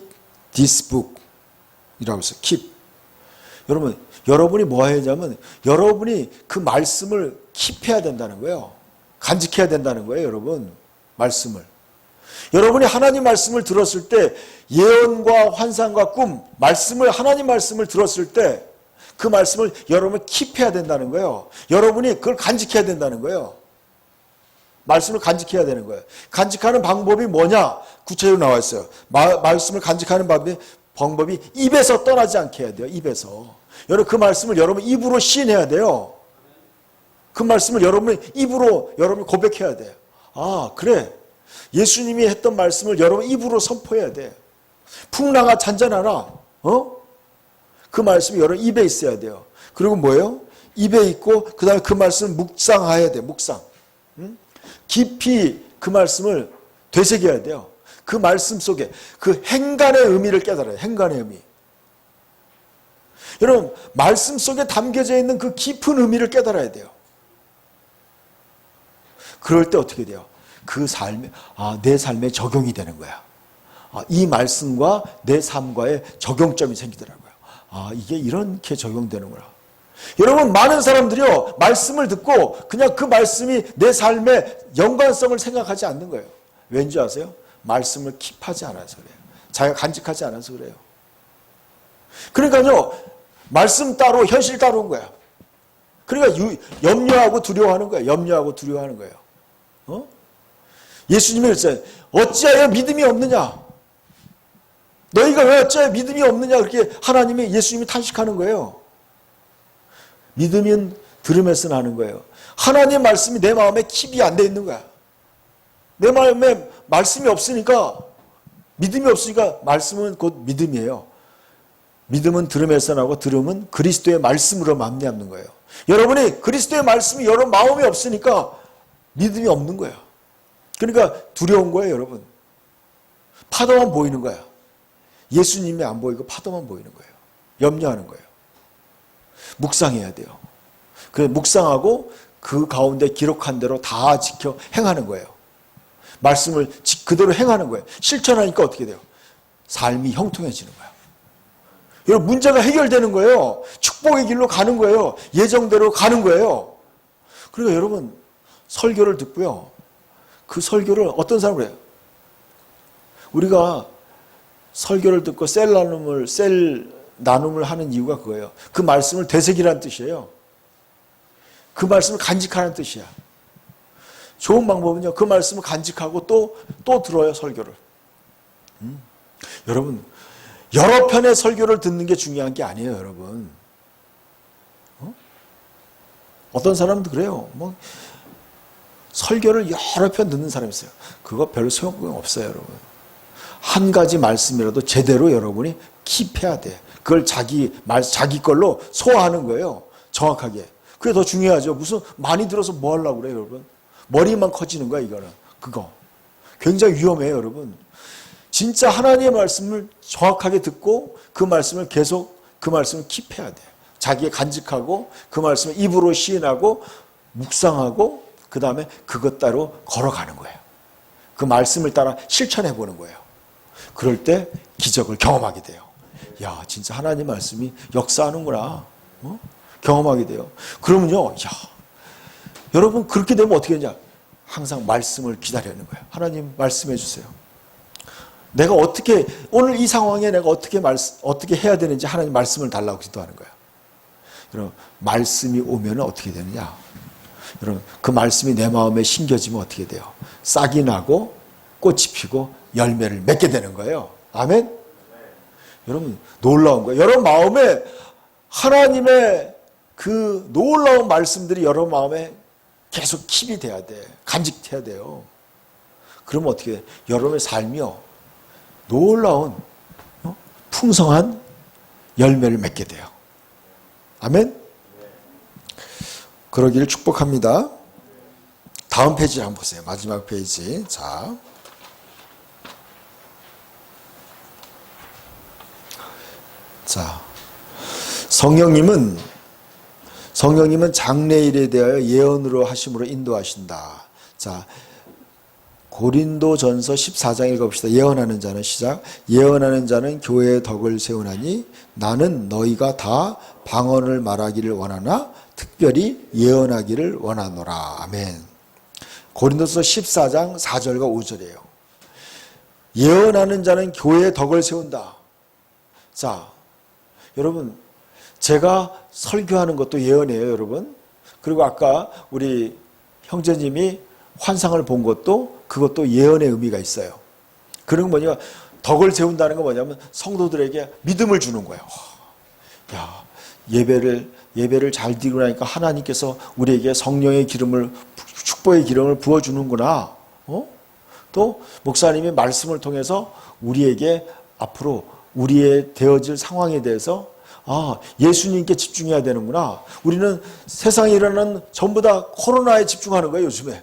this book 이라고 했어요. keep. 여러분이 뭐 해야 하냐면 여러분이 그 말씀을 킵해야 된다는 거예요. 간직해야 된다는 거예요, 여러분. 말씀을. 여러분이 하나님 말씀을 들었을 때 예언과 환상과 꿈, 하나님 말씀을 들었을 때 그 말씀을 여러분이 킵해야 된다는 거예요. 여러분이 그걸 간직해야 된다는 거예요. 말씀을 간직해야 되는 거예요. 간직하는 방법이 뭐냐? 구체적으로 나와 있어요. 말씀을 간직하는 방법이 입에서 떠나지 않게 해야 돼요. 입에서. 여러분, 그 말씀을 여러분 입으로 시인해야 돼요. 그 말씀을 여러분 입으로 여러분 고백해야 돼요. 아, 그래. 예수님이 했던 말씀을 여러분 입으로 선포해야 돼. 풍랑아 잔잔하라. 그 말씀이 여러분 입에 있어야 돼요. 그리고 뭐예요? 입에 있고 그 다음에 그 말씀을 묵상해야 돼. 묵상. 깊이 그 말씀을 되새겨야 돼요. 그 말씀 속에 그 행간의 의미를 깨달아요. 행간의 의미. 여러분, 말씀 속에 담겨져 있는 그 깊은 의미를 깨달아야 돼요. 그럴 때 어떻게 돼요? 그 삶에, 내 삶에 적용이 되는 거야. 이 말씀과 내 삶과의 적용점이 생기더라고요. 이게 이렇게 적용되는구나. 여러분, 많은 사람들이요, 말씀을 듣고 그냥 그 말씀이 내 삶의 연관성을 생각하지 않는 거예요. 왠지 아세요? 말씀을 킵하지 않아서 그래요. 자기가 간직하지 않아서 그래요. 그러니까요, 말씀 따로 현실 따로인 거야. 그러니까 염려하고 두려워하는 거야. 염려하고 두려워하는 거예요. 예수님이 그랬어요. 어찌하여 믿음이 없느냐? 너희가 왜 어찌하여 믿음이 없느냐? 그렇게 하나님이, 예수님이 탄식하는 거예요. 믿음은 들음에서 나는 거예요. 하나님 말씀이 내 마음에 킵이 안 돼 있는 거야. 내 마음에 말씀이 없으니까, 믿음이 없으니까 말씀은 곧 믿음이에요. 믿음은 들음에서 나고 들음은 그리스도의 말씀으로 말미암는 거예요. 여러분이 그리스도의 말씀이 여러분 마음에 없으니까 믿음이 없는 거예요. 그러니까 두려운 거예요, 여러분. 파도만 보이는 거야. 예수님이 안 보이고 파도만 보이는 거예요. 염려하는 거예요. 묵상해야 돼요. 그래서 묵상하고 그 가운데 기록한 대로 다 지켜 행하는 거예요. 말씀을 그대로 행하는 거예요. 실천하니까 어떻게 돼요? 삶이 형통해지는 거예요. 여러분, 문제가 해결되는 거예요. 축복의 길로 가는 거예요. 예정대로 가는 거예요. 그러니까 여러분, 설교를 듣고요. 그 설교를 어떤 사람을 해요? 우리가 설교를 듣고 셀 나눔을 하는 이유가 그거예요. 그 말씀을 되새기라는 뜻이에요. 그 말씀을 간직하라는 뜻이야. 좋은 방법은요, 그 말씀을 간직하고 또 들어요, 설교를. 여러분, 여러 편의 설교를 듣는 게 중요한 게 아니에요, 여러분. 어떤 사람도 그래요. 설교를 여러 편 듣는 사람이 있어요. 그거 별로 소용없어요, 여러분. 한 가지 말씀이라도 제대로 여러분이 킵해야 돼. 그걸 자기 걸로 소화하는 거예요. 정확하게. 그게 더 중요하죠. 무슨 많이 들어서 뭐 하려고 그래요, 여러분? 머리만 커지는 거야, 이거는. 그거. 굉장히 위험해요, 여러분. 진짜 하나님의 말씀을 정확하게 듣고 그 말씀을 계속 그 말씀을 킵해야 돼요. 자기의 간직하고 그 말씀을 입으로 시인하고 묵상하고 그 다음에 그것 따로 걸어가는 거예요. 그 말씀을 따라 실천해 보는 거예요. 그럴 때 기적을 경험하게 돼요. 야, 진짜 하나님 말씀이 역사하는구나. 경험하게 돼요. 그러면요, 야, 여러분 그렇게 되면 어떻게 하냐? 항상 말씀을 기다리는 거예요. 하나님 말씀해 주세요. 내가 어떻게 오늘 이 상황에 내가 어떻게 해야 되는지 하나님 말씀을 달라고 기도하는 거예요. 여러분 말씀이 오면 어떻게 되느냐? 여러분 그 말씀이 내 마음에 심겨지면 어떻게 돼요? 싹이 나고 꽃이 피고 열매를 맺게 되는 거예요. 아멘? 여러분 놀라운 거예요. 여러분 마음에 하나님의 그 놀라운 말씀들이 여러분 마음에 계속 킵이 돼야 돼. 간직돼야 돼요. 그러면 어떻게 돼요? 여러분의 삶이요. 놀라운 풍성한 열매를 맺게 돼요. 아멘? 그러기를 축복합니다. 다음 페이지 한번 보세요. 마지막 페이지. 자, 성령님은 장래일에 대하여 예언으로 하심으로 인도하신다. 자, 고린도전서 14장 읽어봅시다. 예언하는 자는 시작. 예언하는 자는 교회의 덕을 세우나니 나는 너희가 다 방언을 말하기를 원하나 특별히 예언하기를 원하노라. 아멘. 고린도서 14장 4절과 5절이에요. 예언하는 자는 교회의 덕을 세운다. 자, 여러분 제가 설교하는 것도 예언이에요, 여러분. 그리고 아까 우리 형제님이 환상을 본 것도 그것도 예언의 의미가 있어요. 그런 건 뭐냐, 덕을 세운다는 건 뭐냐면 성도들에게 믿음을 주는 거예요. 야, 예배를 잘 드리고 나니까 하나님께서 우리에게 성령의 기름을, 축복의 기름을 부어주는구나. 또 목사님이 말씀을 통해서 우리에게 앞으로 우리의 되어질 상황에 대해서 예수님께 집중해야 되는구나. 우리는 세상에 일어나는 전부 다 코로나에 집중하는 거예요, 요즘에.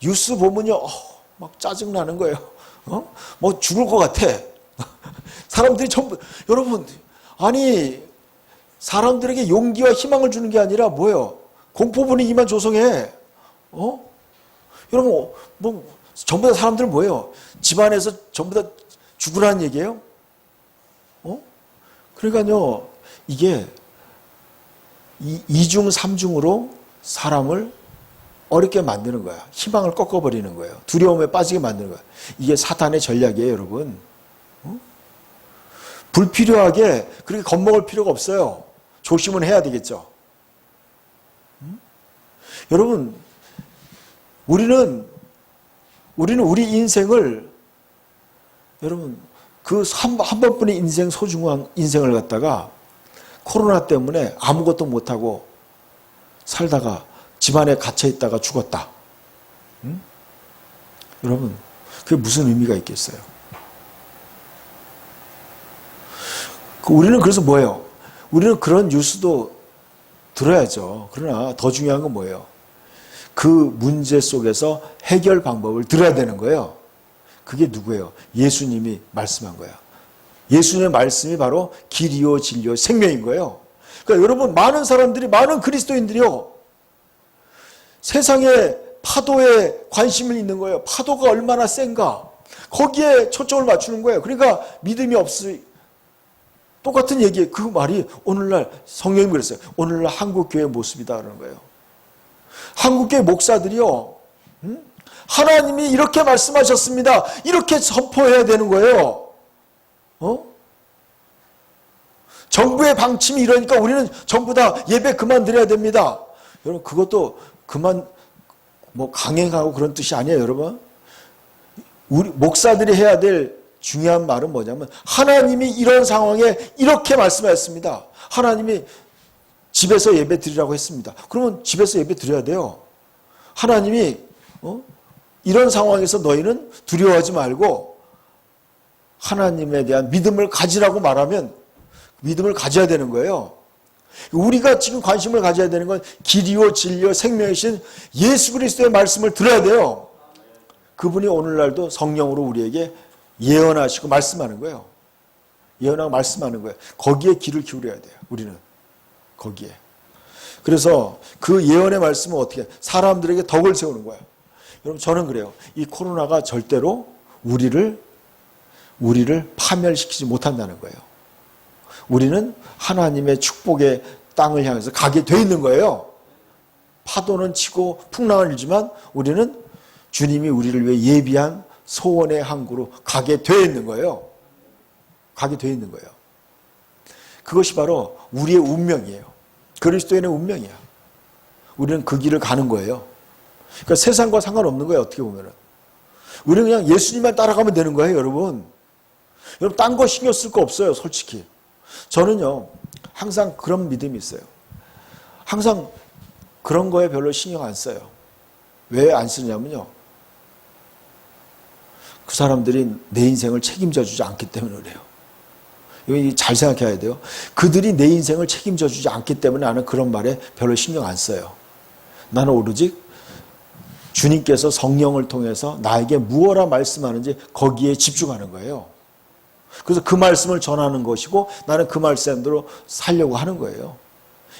뉴스 보면요, 막 짜증나는 거예요. 뭐 죽을 것 같아. 사람들이 전부, 여러분, 아니, 사람들에게 용기와 희망을 주는 게 아니라 뭐예요? 공포 분위기만 조성해. 여러분, 뭐, 전부 다 사람들은 뭐예요? 집안에서 전부 다 죽으라는 얘기예요? 그러니까요, 이게 이중 삼중으로 사람을 어렵게 만드는 거야. 희망을 꺾어버리는 거예요. 두려움에 빠지게 만드는 거야. 이게 사탄의 전략이에요, 여러분. 불필요하게 그렇게 겁먹을 필요가 없어요. 조심은 해야 되겠죠. 여러분, 우리는 우리 인생을, 여러분, 그 한 번뿐인 인생, 소중한 인생을 갖다가 코로나 때문에 아무것도 못하고 살다가 집안에 갇혀 있다가 죽었다. 여러분, 그게 무슨 의미가 있겠어요? 우리는 그래서 뭐예요? 우리는 그런 뉴스도 들어야죠. 그러나 더 중요한 건 뭐예요? 그 문제 속에서 해결 방법을 들어야 되는 거예요. 그게 누구예요? 예수님이 말씀한 거야. 예수님의 말씀이 바로 길이요 진리요 생명인 거예요. 그러니까 여러분, 많은 사람들이, 많은 그리스도인들이요, 세상의 파도에 관심을 있는 거예요. 파도가 얼마나 센가, 거기에 초점을 맞추는 거예요. 그러니까 믿음이 똑같은 얘기, 그 말이 오늘날 성령님이 그랬어요. 오늘날 한국교회 모습이다 그러는 거예요. 한국교회 목사들이요, 하나님이 이렇게 말씀하셨습니다, 이렇게 선포해야 되는 거예요. 정부의 방침이 이러니까 우리는 전부 다 예배 그만 드려야 됩니다. 여러분, 그것도 그만 강행하고 그런 뜻이 아니에요, 여러분. 우리 목사들이 해야 될 중요한 말은 뭐냐면, 하나님이 이런 상황에 이렇게 말씀하셨습니다. 하나님이 집에서 예배 드리라고 했습니다. 그러면 집에서 예배 드려야 돼요. 하나님이 이런 상황에서 너희는 두려워하지 말고 하나님에 대한 믿음을 가지라고 말하면 믿음을 가져야 되는 거예요. 우리가 지금 관심을 가져야 되는 건 길이요 진리요 생명이신 예수 그리스도의 말씀을 들어야 돼요. 그분이 오늘날도 성령으로 우리에게 예언하시고 말씀하는 거예요. 예언하고 말씀하는 거예요. 거기에 귀를 기울여야 돼요. 우리는 거기에. 그래서 그 예언의 말씀은 어떻게 사람들에게 덕을 세우는 거예요. 여러분, 저는 그래요. 이 코로나가 절대로 우리를 파멸시키지 못한다는 거예요. 우리는 하나님의 축복의 땅을 향해서 가게 돼 있는 거예요. 파도는 치고 풍랑은 일지만 우리는 주님이 우리를 위해 예비한 소원의 항구로 가게 돼 있는 거예요. 가게 돼 있는 거예요. 그것이 바로 우리의 운명이에요. 그리스도인의 운명이야. 우리는 그 길을 가는 거예요. 그러니까 세상과 상관없는 거예요, 어떻게 보면은. 우리는 그냥 예수님만 따라가면 되는 거예요, 여러분. 여러분, 딴 거 신경 쓸 거 없어요, 솔직히. 저는요, 항상 그런 믿음이 있어요. 항상 그런 거에 별로 신경 안 써요. 왜 안 쓰냐면요, 그 사람들이 내 인생을 책임져 주지 않기 때문에 그래요. 이거 잘 생각해야 돼요. 그들이 내 인생을 책임져 주지 않기 때문에 나는 그런 말에 별로 신경 안 써요. 나는 오로지 주님께서 성령을 통해서 나에게 무엇라 말씀하는지 거기에 집중하는 거예요. 그래서 그 말씀을 전하는 것이고 나는 그 말씀대로 살려고 하는 거예요.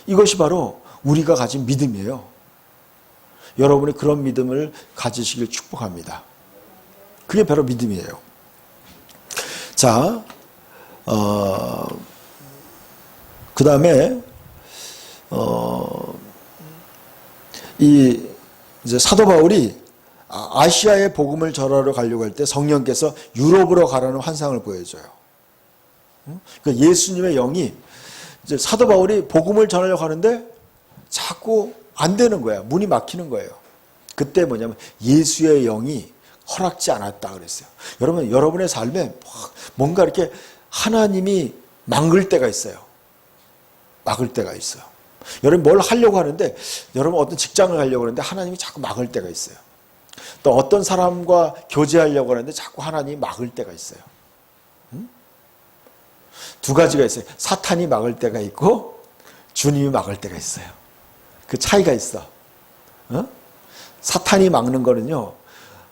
이것이 바로 우리가 가진 믿음이에요. 여러분이 그런 믿음을 가지시길 축복합니다. 그게 바로 믿음이에요. 자, 그 다음에 이제 사도 바울이 아시아의 복음을 전하러 가려고 할 때 성령께서 유럽으로 가라는 환상을 보여줘요. 그러니까 예수님의 영이 이제 사도 바울이 복음을 전하려고 하는데 자꾸 안 되는 거야. 문이 막히는 거예요. 그때 뭐냐면 예수의 영이 허락지 않았다 그랬어요. 여러분, 여러분의 삶에 뭔가 이렇게 하나님이 막을 때가 있어요. 막을 때가 있어요. 여러분 뭘 하려고 하는데, 여러분 어떤 직장을 가려고 하는데 하나님이 자꾸 막을 때가 있어요. 또 어떤 사람과 교제하려고 하는데 자꾸 하나님이 막을 때가 있어요. 두 가지가 있어요. 사탄이 막을 때가 있고 주님이 막을 때가 있어요. 그 차이가 있어. 사탄이 막는 거는요,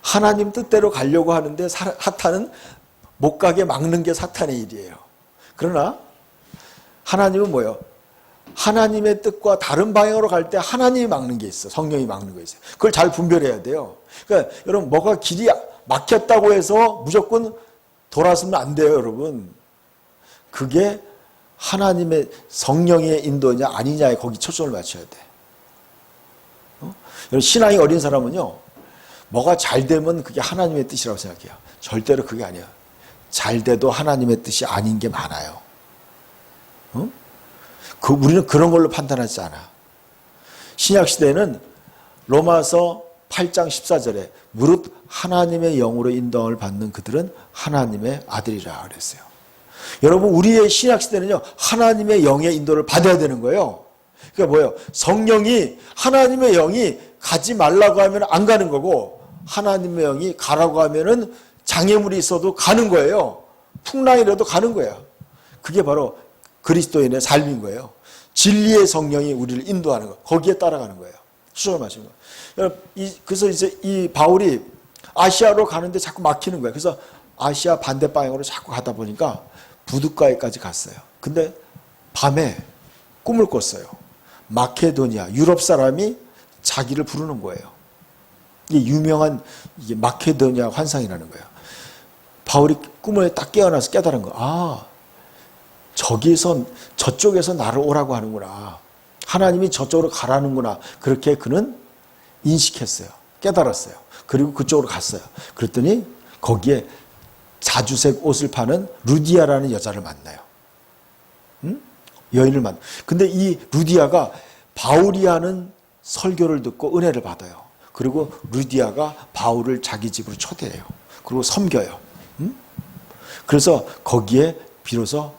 하나님 뜻대로 가려고 하는데 사탄은 못 가게 막는 게 사탄의 일이에요. 그러나 하나님은 뭐예요? 하나님의 뜻과 다른 방향으로 갈 때 하나님이 막는 게 있어. 성령이 막는 거 있어요. 그걸 잘 분별해야 돼요. 그러니까 여러분, 뭐가 길이 막혔다고 해서 무조건 돌아서면 안 돼요, 여러분. 그게 하나님의 성령의 인도냐 아니냐에 거기 초점을 맞춰야 돼. 여러분, 신앙이 어린 사람은요, 뭐가 잘 되면 그게 하나님의 뜻이라고 생각해요. 절대로 그게 아니야. 잘 돼도 하나님의 뜻이 아닌 게 많아요. 우리는 그런 걸로 판단하지 않아. 신약시대에는 로마서 8장 14절에 무릇 하나님의 영으로 인도함을 받는 그들은 하나님의 아들이라 그랬어요. 여러분, 우리의 신약시대는요, 하나님의 영의 인도를 받아야 되는 거예요. 그러니까 뭐예요? 성령이, 하나님의 영이 가지 말라고 하면 안 가는 거고, 하나님의 영이 가라고 하면은 장애물이 있어도 가는 거예요. 풍랑이라도 가는 거야. 그게 바로 그리스도인의 삶인 거예요. 진리의 성령이 우리를 인도하는 거, 거기에 따라가는 거예요. 수정을 마신 거. 그래서 이제 이 바울이 아시아로 가는데 자꾸 막히는 거예요. 그래서 아시아 반대 방향으로 자꾸 가다 보니까 부둣가에까지 갔어요. 근데 밤에 꿈을 꿨어요. 마케도니아, 유럽 사람이 자기를 부르는 거예요. 이게 유명한 이게 마케도니아 환상이라는 거예요. 바울이 꿈을 딱 깨어나서 깨달은 거. 아, 저쪽에서 나를 오라고 하는구나. 하나님이 저쪽으로 가라는구나. 그렇게 그는 인식했어요. 깨달았어요. 그리고 그쪽으로 갔어요. 그랬더니 거기에 자주색 옷을 파는 루디아라는 여자를 만나요. 여인을 만나요. 근데 이 루디아가 바울이 하는 설교를 듣고 은혜를 받아요. 그리고 루디아가 바울을 자기 집으로 초대해요. 그리고 섬겨요. 그래서 거기에 비로소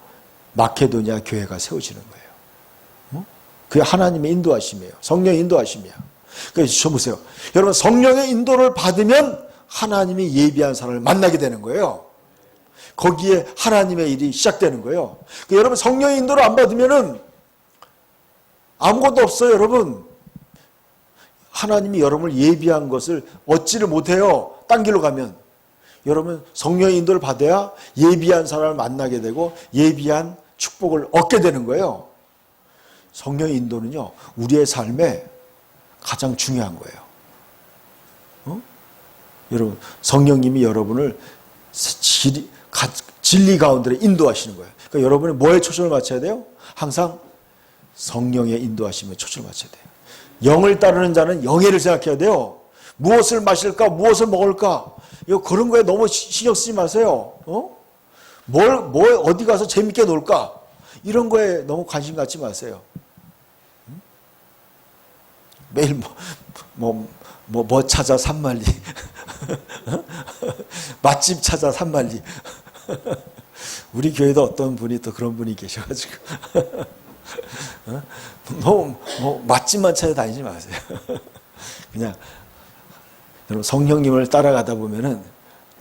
마케도니아 교회가 세워지는 거예요. 그게 하나님의 인도하심이에요. 성령의 인도하심이야. 그래서 저 보세요. 여러분, 성령의 인도를 받으면 하나님이 예비한 사람을 만나게 되는 거예요. 거기에 하나님의 일이 시작되는 거예요. 그러니까 여러분, 성령의 인도를 안 받으면은 아무것도 없어요, 여러분. 하나님이 여러분을 예비한 것을 얻지를 못해요. 딴 길로 가면. 여러분, 성령의 인도를 받아야 예비한 사람을 만나게 되고 예비한 축복을 얻게 되는 거예요. 성령의 인도는요, 우리의 삶에 가장 중요한 거예요. 여러분, 성령님이 여러분을 진리 가운데 인도하시는 거예요. 그러니까 여러분이 뭐에 초점을 맞춰야 돼요? 항상 성령의 인도하심에 초점을 맞춰야 돼요. 영을 따르는 자는 영예를 생각해야 돼요. 무엇을 마실까? 무엇을 먹을까? 그런 거에 너무 신경 쓰지 마세요. 어디 가서 재밌게 놀까? 이런 거에 너무 관심 갖지 마세요. 매일 뭐 찾아 산만리. 맛집 찾아 산만리. 우리 교회도 어떤 분이 또 그런 분이 계셔가지고. 맛집만 찾아다니지 마세요. 그냥 여러분, 성령님을 따라가다 보면은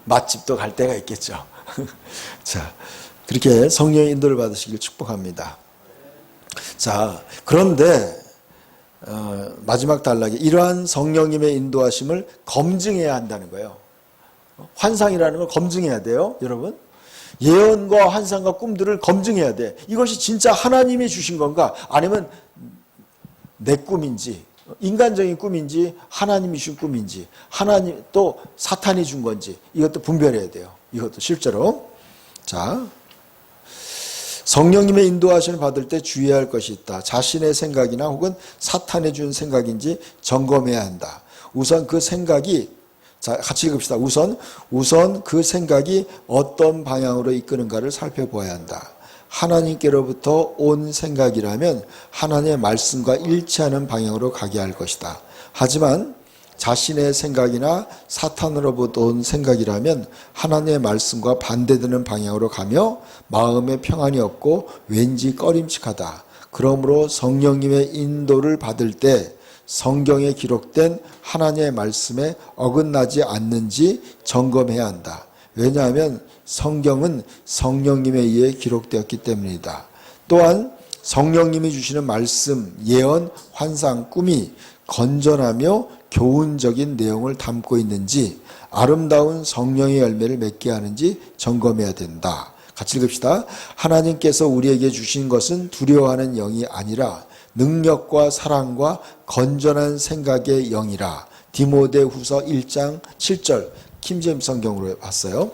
맛집도 갈 때가 있겠죠. 자, 그렇게 성령의 인도를 받으시길 축복합니다. 자, 그런데 마지막 단락에 이러한 성령님의 인도하심을 검증해야 한다는 거예요. 환상이라는 걸 검증해야 돼요, 여러분. 예언과 환상과 꿈들을 검증해야 돼. 이것이 진짜 하나님이 주신 건가? 아니면 내 꿈인지, 인간적인 꿈인지, 하나님이 주신 꿈인지, 하나님 또 사탄이 준 건지, 이것도 분별해야 돼요. 이것도 실제로. 자, 성령님의 인도하심을 받을 때 주의해야 할 것이 있다. 자신의 생각이나 혹은 사탄이 준 생각인지 점검해야 한다. 우선 그 생각이, 자, 같이 읽읍시다. 우선 그 생각이 어떤 방향으로 이끄는가를 살펴보아야 한다. 하나님께로부터 온 생각이라면 하나님의 말씀과 일치하는 방향으로 가게 할 것이다. 하지만 자신의 생각이나 사탄으로부터 온 생각이라면 하나님의 말씀과 반대되는 방향으로 가며 마음에 평안이 없고 왠지 꺼림칙하다. 그러므로 성령님의 인도를 받을 때 성경에 기록된 하나님의 말씀에 어긋나지 않는지 점검해야 한다. 왜냐하면 성경은 성령님에 의해 기록되었기 때문이다. 또한 성령님이 주시는 말씀, 예언, 환상, 꿈이 건전하며 교훈적인 내용을 담고 있는지, 아름다운 성령의 열매를 맺게 하는지 점검해야 된다. 같이 읽읍시다. 하나님께서 우리에게 주신 것은 두려워하는 영이 아니라 능력과 사랑과 건전한 생각의 영이라. 디모데후서 1장 7절 킹제임스 성경으로 봤어요.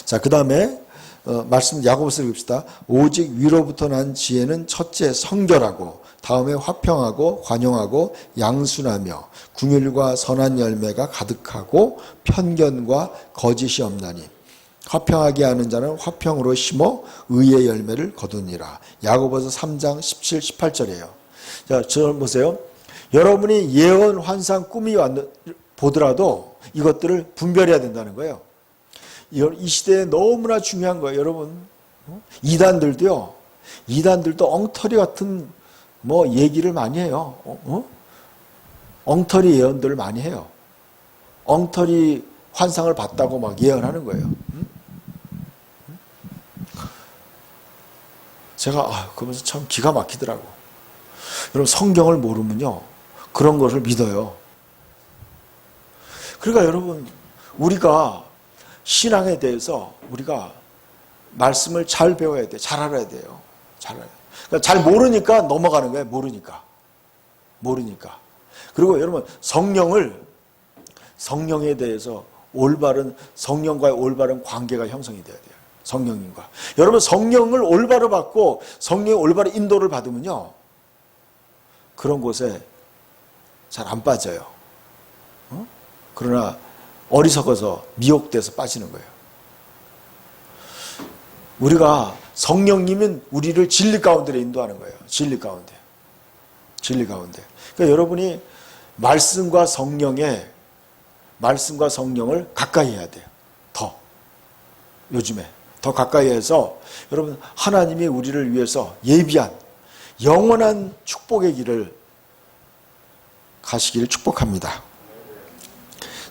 자, 그 다음에 말씀 야고보서 읽읍시다. 오직 위로부터 난 지혜는 첫째 성결하고 다음에 화평하고 관용하고 양순하며 긍휼과 선한 열매가 가득하고 편견과 거짓이 없나니 화평하게 하는 자는 화평으로 심어 의의 열매를 거두니라. 야고보서 3장 17, 18절이에요. 자, 저를 보세요. 여러분이 예언, 환상, 꿈이 보더라도 이것들을 분별해야 된다는 거예요. 이 시대에 너무나 중요한 거예요. 여러분, 이단들도 엉터리 같은 얘기를 많이 해요. 엉터리 예언들을 많이 해요. 엉터리 환상을 봤다고 막 예언하는 거예요. 제가 그러면서 참 기가 막히더라고. 여러분, 성경을 모르면요 그런 것을 믿어요. 그러니까 여러분, 우리가 신앙에 대해서 우리가 말씀을 잘 배워야 돼. 잘 알아야 돼요. 그러니까 잘 모르니까 넘어가는 거예요. 모르니까. 그리고 여러분, 성령에 대해서 성령과의 올바른 관계가 형성이 돼야 돼요. 성령님과. 여러분, 성령을 올바로 받고 성령의 올바른 인도를 받으면요 그런 곳에 잘 안 빠져요. 그러나 어리석어서 미혹돼서 빠지는 거예요. 우리가 성령님은 우리를 진리 가운데 인도하는 거예요. 진리 가운데. 그러니까 여러분이 말씀과 성령을 가까이 해야 돼요. 요즘에 더 가까이 해서 여러분, 하나님이 우리를 위해서 예비한 영원한 축복의 길을 가시기를 축복합니다.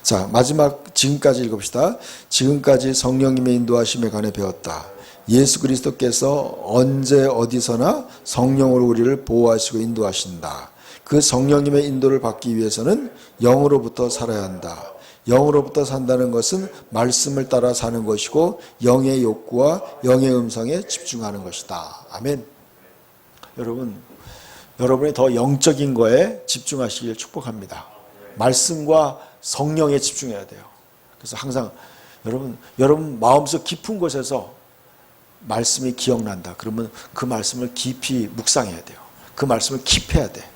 자, 마지막 지금까지 읽읍시다. 지금까지 성령님의 인도하심에 관해 배웠다. 예수 그리스도께서 언제 어디서나 성령으로 우리를 보호하시고 인도하신다. 그 성령님의 인도를 받기 위해서는 영으로부터 살아야 한다. 영으로부터 산다는 것은 말씀을 따라 사는 것이고 영의 욕구와 영의 음성에 집중하는 것이다. 아멘. 여러분이 더 영적인 거에 집중하시길 축복합니다. 말씀과 성령에 집중해야 돼요. 그래서 항상 여러분 마음속 깊은 곳에서 말씀이 기억난다. 그러면 그 말씀을 깊이 묵상해야 돼요. 그 말씀을 킵해야 돼.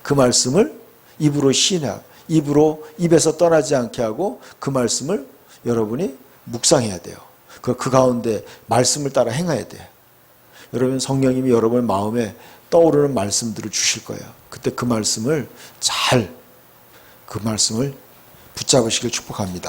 그 말씀을 입으로 시인해야 돼요. 입에서 떠나지 않게 하고 그 말씀을 여러분이 묵상해야 돼요. 그 가운데 말씀을 따라 행해야 돼요. 여러분, 성령님이 여러분의 마음에 떠오르는 말씀들을 주실 거예요. 그때 그 말씀을 붙잡으시길 축복합니다.